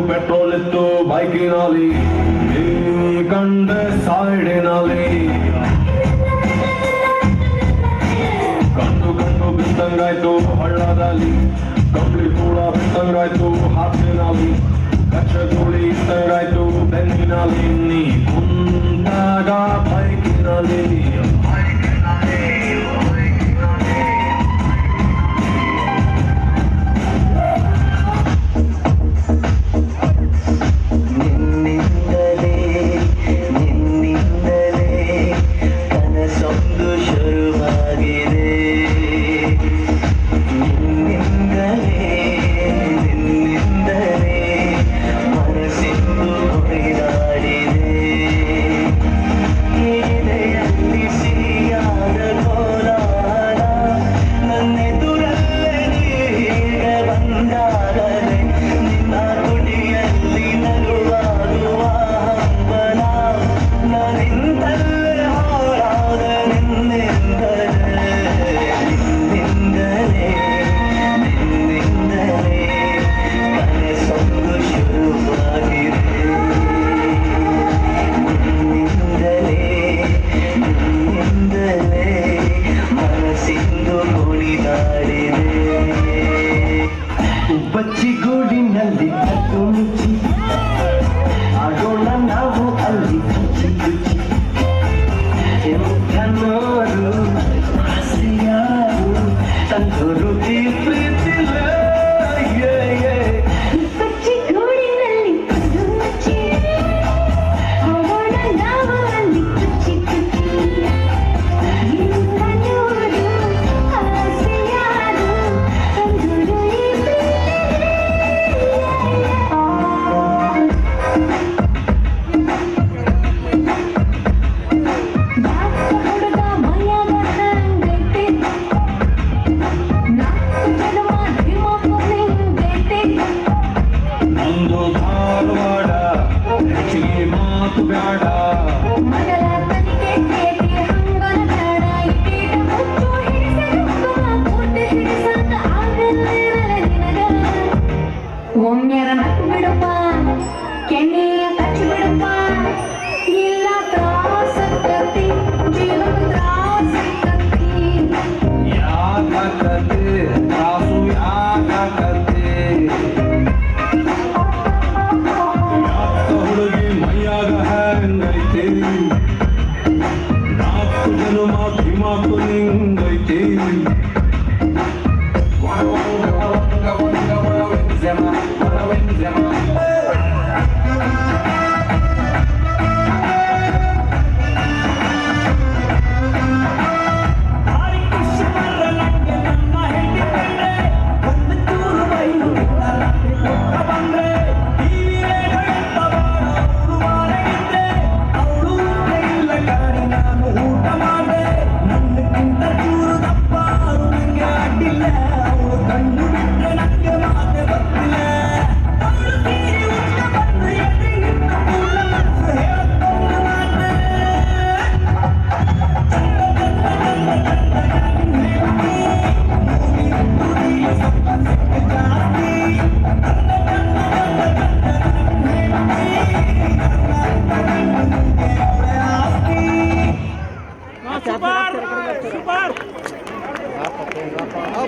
Petrol ಇತ್ತು ಬೈಕಿನಲ್ಲಿ, ನೀ ಕಂಡೆ ಸೈಡಿನಲ್ಲಿ. ಕಂಡು ಬಿದ್ದಂಗಾಯ್ತು ಹಳ್ಳದಲ್ಲಿ, ಕಂಬಳಿ ಕೂಡ ಬಿದ್ದಂಗಾಯ್ತು ಹಾಸಿನಲ್ಲಿ, ಕಚ್ಚಗುಳಿ ಇದ್ದಂಗಾಯ್ತು ಬೆನ್ನಿನಲ್ಲಿ, ನೀ ಕುಂತಾಗ ಬೈಕಿನಲ್ಲಿ. ಬಚ್ಚಿಗೂಡಿನಲ್ಲಿ ಕದ್ದು ಮುಚ್ಚಿ ಆಗೋಣ ನಾವು ಅಲ್ಲಿ ಕುಚ್ಚಿ ಕುಚ್ಚಿ. ಎಂಥನೋರು ಆಸೆಯಾರು ತಂದೋರು ಈ ಪ್ರೀತಿಲ. ಬಚ್ಚಿಗೂಡಿನಲ್ಲಿ ಕದ್ದು ಮುಚ್ಚಿ ಆಗೋಣ ನಾವು ಅಲ್ಲಿ ಕುಚ್ಚಿ ಕುಚ್ಚಿ. ಎಂಥನೋರು ಆಸೆಯಾರು ತಂದೋರು ಈ ಒಂದು ಧಾರವಾಡ ಹೆಚ್ಚಿಗೆ ಮಾತು ಬೇಡ. ಮಗಲ ತನಿಗೆ ಕೇಟಿ ಹಂಗನ ಬೇಡ. ಈಟ ಮುಚ್ಚು ಹಿಡಿಸಲು ಕೂತೆ ಹಿಡಿಸಾಕ ಆಗಲ್ಲ ನಿನಗ. ಒಮ್ಮೆರ ನಕ್ಕು ಬಿಡಪ್ಪ, ಕೆನ್ನೆಯ ಕಚ್ಚಿ ಬಿಡಪ್ಪ. ಇಲ್ಲ ತ್ರಾಸಕ್ಕತಿ, ಜೀವನ ತ್ರಾಸಕ್ಕತಿ. ಯಾಕತೆ ತ್ರಾಸು ಯಾಕತೆ? ಯಾಕ ಹುಡುಗಿ ಮೈಯಾಗ ಹ್ಯಾಂಗೈತಿ, ನಾಲ್ಕು ಜನ್ಮ ಧಿಮಾಕು ನಿಂಗೈತಿ.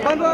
ಬಂದು